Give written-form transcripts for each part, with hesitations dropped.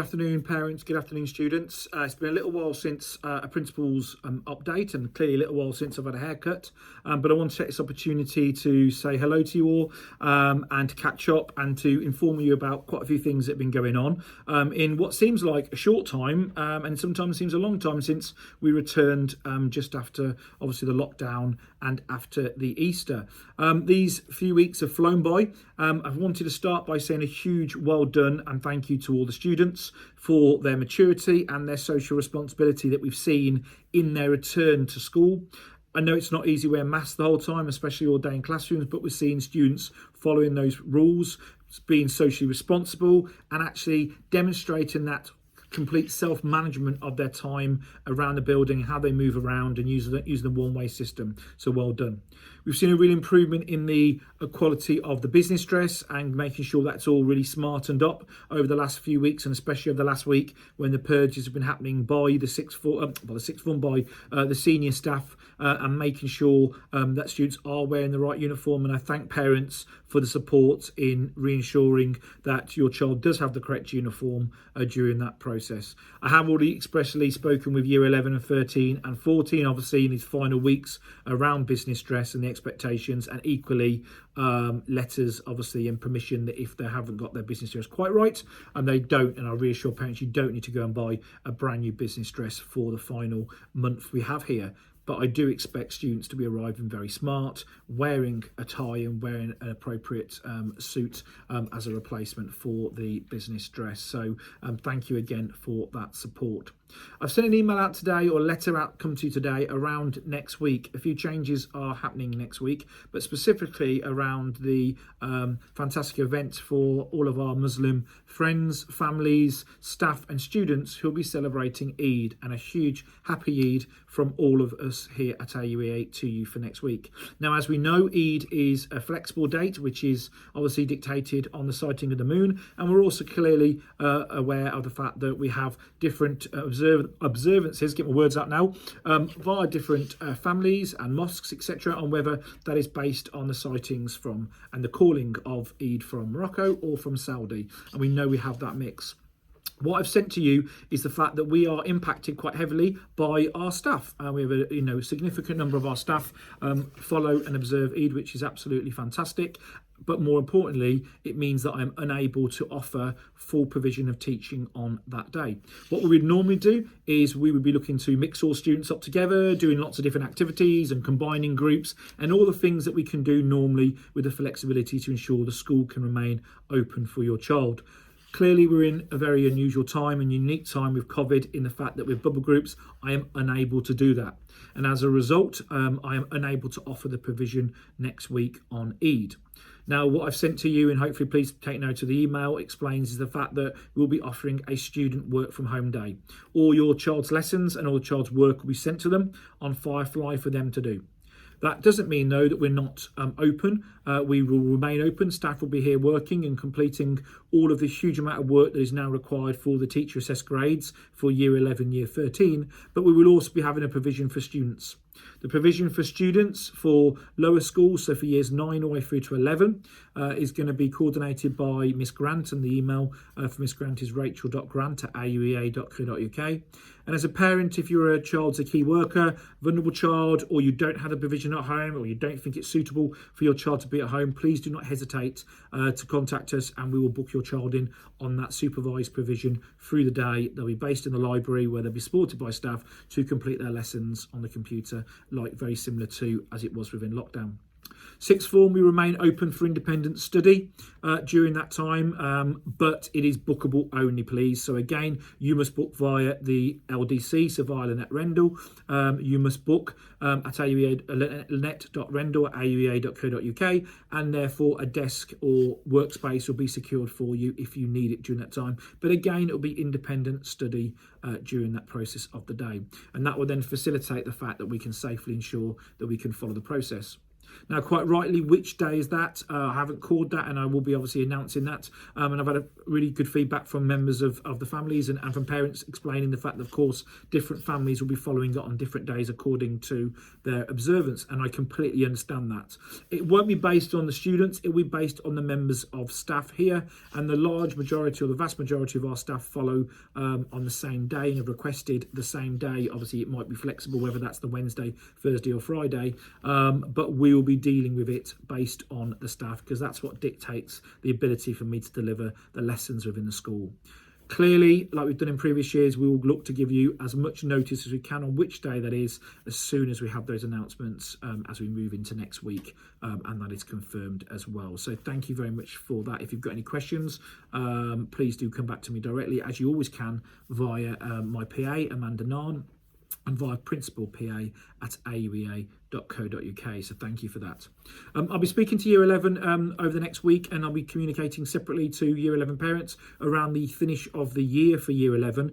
Good afternoon, parents. Good afternoon, students. It's been a little while since a principal's update, and clearly a little while since I've had a haircut. But I want to take this opportunity to say hello to you all and to catch up and to inform you about quite a few things that have been going on in what seems like a short time and sometimes seems a long time since we returned just after, obviously, the lockdown and after the Easter. These few weeks have flown by. I've wanted to start by saying a huge well done and thank you to all the students for their maturity and their social responsibility that we've seen in their return to school. I know it's not easy wearing masks the whole time, especially all day in classrooms, but we're seeing students following those rules, being socially responsible and actually demonstrating that complete self-management of their time around the building, how they move around and use the one-way system. So well done. We've seen a real improvement in the quality of the business dress and making sure that's all really smartened up over the last few weeks, and especially over the last week when the purges have been happening by the sixth form, by the senior staff and making sure that students are wearing the right uniform. And I thank parents for the support in reassuring that your child does have the correct uniform during that process. I have already expressly spoken with Year 11 and 13 and 14, obviously in these final weeks around business dress and the expectations, and equally letters obviously and permission that if they haven't got their business dress quite right, and they don't, and I reassure parents you don't need to go and buy a brand new business dress for the final month we have here. But I do expect students to be arriving very smart, wearing a tie and wearing an appropriate suit as a replacement for the business dress. So thank you again for that support. I've sent an email out today, or a letter out come to you today around next week. A few changes are happening next week, but specifically around the fantastic event for all of our Muslim friends, families, staff and students who'll be celebrating Eid, and a huge happy Eid from all of us here at AUEA to you for next week. Now, as we know, Eid is a flexible date, which is obviously dictated on the sighting of the moon, and we're also clearly aware of the fact that we have different observances, get my words out now, via different families and mosques, etc., on whether that is based on the sightings from and the calling of Eid from Morocco or from Saudi, and we know we have that mix. What I've sent to you is the fact that we are impacted quite heavily by our staff. We have a significant number of our staff follow and observe Eid, which is absolutely fantastic. But more importantly, it means that I'm unable to offer full provision of teaching on that day. What we would normally do is we would be looking to mix all students up together, doing lots of different activities and combining groups and all the things that we can do normally with the flexibility to ensure the school can remain open for your child. Clearly, we're in a very unusual time and unique time with COVID, in the fact that with bubble groups, I am unable to do that. And as a result, I am unable to offer the provision next week on Eid. Now, what I've sent to you, and hopefully please take note of the email, explains is the fact that we'll be offering a student work from home day. All your child's lessons and all the child's work will be sent to them on Firefly for them to do. That doesn't mean, though, that we're not open. We will remain open. Staff will be here working and completing all of the huge amount of work that is now required for the teacher assessed grades for Year 11, Year 13, but we will also be having a provision for students. The provision for students for lower schools, so for years 9 all the way through to 11, is going to be coordinated by Miss Grant, and the email for Miss Grant is rachel.grant@auea.co.uk. And as a parent, if you're a child's a key worker, vulnerable child, or you don't have a provision at home, or you don't think it's suitable for your child to be at home, please do not hesitate to contact us, and we will book your child in on that supervised provision through the day. They'll be based in the library, where they'll be supported by staff to complete their lessons on the computer, like very similar to as it was within lockdown. Sixth form, we remain open for independent study during that time, but it is bookable only, please. So again, you must book via the LDC, so via Lynette Rendell. You must book at lynette.rendell@auea.co.uk, and therefore a desk or workspace will be secured for you if you need it during that time. But again, it will be independent study during that process of the day, and that will then facilitate the fact that we can safely ensure that we can follow the process. Now, quite rightly, which day is that? I haven't called that, and I will be obviously announcing that. And I've had a really good feedback from members of the families and from parents explaining the fact that, of course, different families will be following it on different days according to their observance. And I completely understand that. It won't be based on the students. It will be based on the members of staff here. And the large majority or the vast majority of our staff follow on the same day and have requested the same day. Obviously, it might be flexible, whether that's the Wednesday, Thursday or Friday. But we will be dealing with it based on the staff, because that's what dictates the ability for me to deliver the lessons within the school. Clearly, like we've done in previous years, we will look to give you as much notice as we can on which day that is, as soon as we have those announcements as we move into next week, and that is confirmed as well. So thank you very much for that. If you've got any questions, please do come back to me directly, as you always can, via my PA, Amanda Narn, and via Principal PA at AUEA.co.uk. So thank you for that. I'll be speaking to Year 11 over the next week, and I'll be communicating separately to Year 11 parents around the finish of the year for Year 11.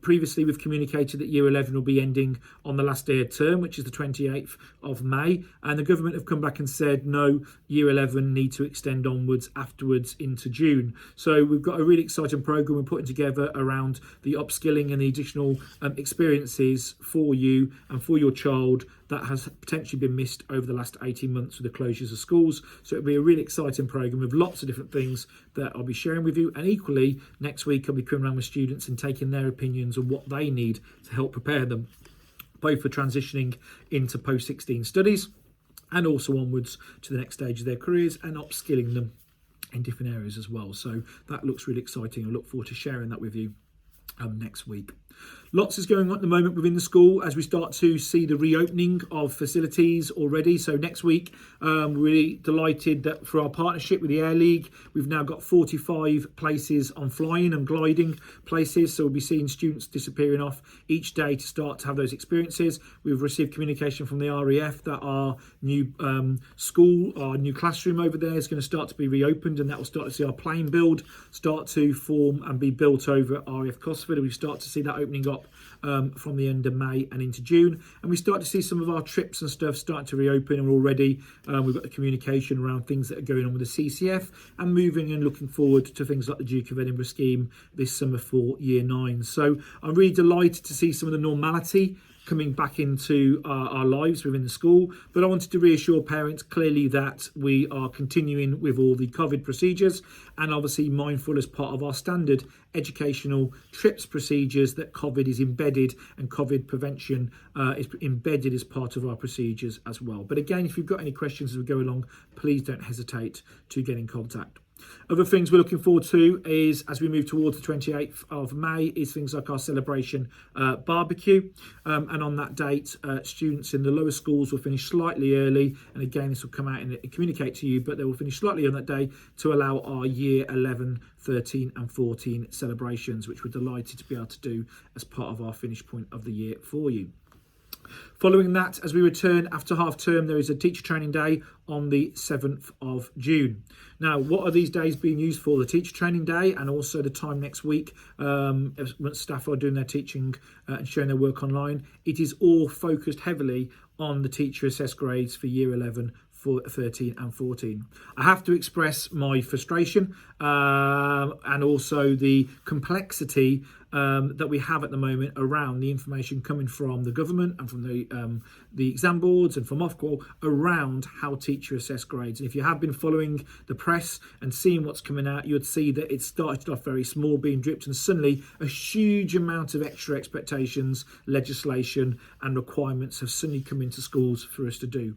Previously, we've communicated that Year 11 will be ending on the last day of term, which is the 28th of May. And the government have come back and said, no, Year 11 need to extend onwards afterwards into June. So we've got a really exciting programme we're putting together around the upskilling and the additional experiences for you and for your child that has potentially been missed over the last 18 months with the closures of schools. So it'll be a really exciting programme with lots of different things that I'll be sharing with you. And equally, next week I'll be coming around with students and taking their opinions on what they need to help prepare them, both for transitioning into post-16 studies and also onwards to the next stage of their careers, and upskilling them in different areas as well. So that looks really exciting. I look forward to sharing that with you next week. Lots is going on at the moment within the school as we start to see the reopening of facilities already. So next week, we're really delighted that for our partnership with the Air League, we've now got 45 places on flying and gliding places. So we'll be seeing students disappearing off each day to start to have those experiences. We've received communication from the RAF that our new school, our new classroom over there is going to start to be reopened, and that will start to see our plane build start to form and be built over at RAF Cosford. And we start to see that opening up from the end of May and into June, and we start to see some of our trips and stuff starting to reopen. And already we've got the communication around things that are going on with the CCF, and moving and looking forward to things like the Duke of Edinburgh scheme this summer for Year 9. So I'm really delighted to see some of the normality coming back into our lives within the school. But I wanted to reassure parents clearly that we are continuing with all the COVID procedures, and obviously mindful as part of our standard educational trips procedures that COVID is embedded, and COVID prevention is embedded as part of our procedures as well. But again, if you've got any questions as we go along, please don't hesitate to get in contact. Other things we're looking forward to is, as we move towards the 28th of May, is things like our celebration barbecue. And on that date, students in the lower schools will finish slightly early. And again, this will come out and communicate to you, but they will finish slightly on that day to allow our Year 11, 13 and 14 celebrations, which we're delighted to be able to do as part of our finish point of the year for you. Following that, as we return after half term, there is a teacher training day on the 7th of June. Now, what are these days being used for? The teacher training day, and also the time next week as staff are doing their teaching and sharing their work online. It is all focused heavily on the teacher assessed grades for Year 11, 13 and 14. I have to express my frustration and also the complexity that we have at the moment around the information coming from the government and from the exam boards and from Ofqual around how teacher assess grades. And if you have been following the press and seeing what's coming out, you'd see that it started off very small, being dripped, and suddenly a huge amount of extra expectations, legislation and requirements have suddenly come into schools for us to do.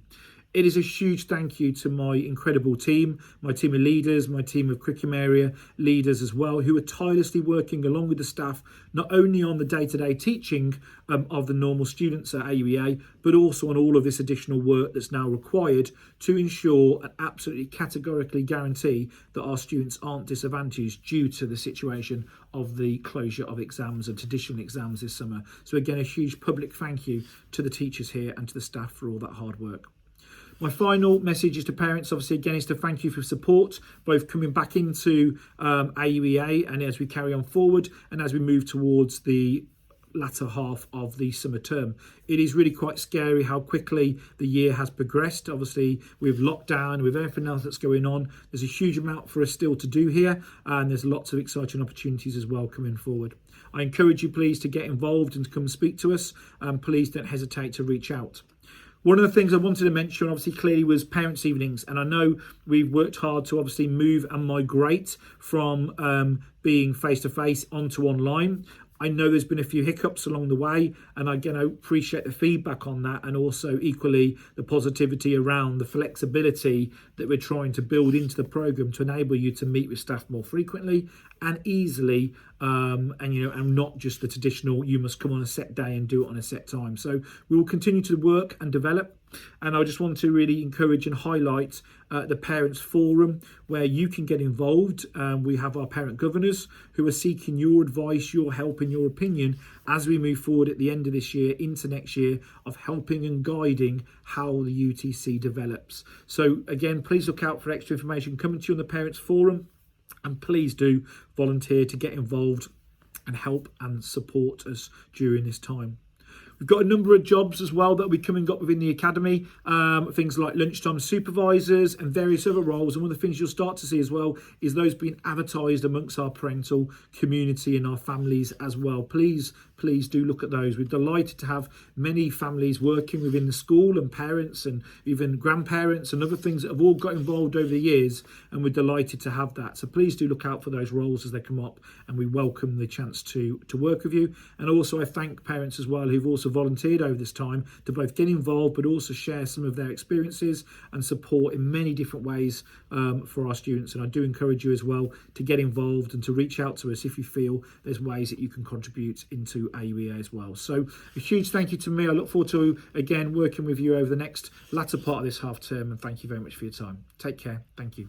It is a huge thank you to my incredible team, my team of leaders, my team of curriculum area leaders as well, who are tirelessly working along with the staff, not only on the day-to-day teaching of the normal students at AUEA, but also on all of this additional work that's now required to ensure and absolutely categorically guarantee that our students aren't disadvantaged due to the situation of the closure of exams and traditional exams this summer. So again, a huge public thank you to the teachers here and to the staff for all that hard work. My final message is to parents, obviously, again, is to thank you for support, both coming back into AUEA and as we carry on forward and as we move towards the latter half of the summer term. It is really quite scary how quickly the year has progressed. Obviously, with lockdown, with everything else that's going on, there's a huge amount for us still to do here, and there's lots of exciting opportunities as well coming forward. I encourage you, please, to get involved and to come speak to us, and please don't hesitate to reach out. One of the things I wanted to mention, obviously, clearly was parents' evenings. And I know we've worked hard to obviously move and migrate from being face-to-face onto online. I know there's been a few hiccups along the way, and again, I appreciate the feedback on that, and also equally the positivity around the flexibility that we're trying to build into the program to enable you to meet with staff more frequently and easily, and not just the traditional you must come on a set day and do it on a set time. So we will continue to work and develop. And I just want to really encourage and highlight the Parents Forum, where you can get involved. We have our parent governors who are seeking your advice, your help and your opinion as we move forward at the end of this year into next year, of helping and guiding how the UTC develops. So again, please look out for extra information coming to you on the Parents Forum, and please do volunteer to get involved and help and support us during this time. We've got a number of jobs as well that will be coming up within the academy, things like lunchtime supervisors and various other roles. And one of the things you'll start to see as well is those being advertised amongst our parental community and our families as well. Please do look at those. We're delighted to have many families working within the school, and parents and even grandparents and other things that have all got involved over the years, and we're delighted to have that. So please do look out for those roles as they come up, and we welcome the chance to work with you. And also I thank parents as well who've also volunteered over this time to both get involved but also share some of their experiences and support in many different ways for our students. And I do encourage you as well to get involved and to reach out to us if you feel there's ways that you can contribute into AUEA as well. So a huge thank you to me. I look forward to again working with you over the next latter part of this half term, and thank you very much for your time. Take care. Thank you.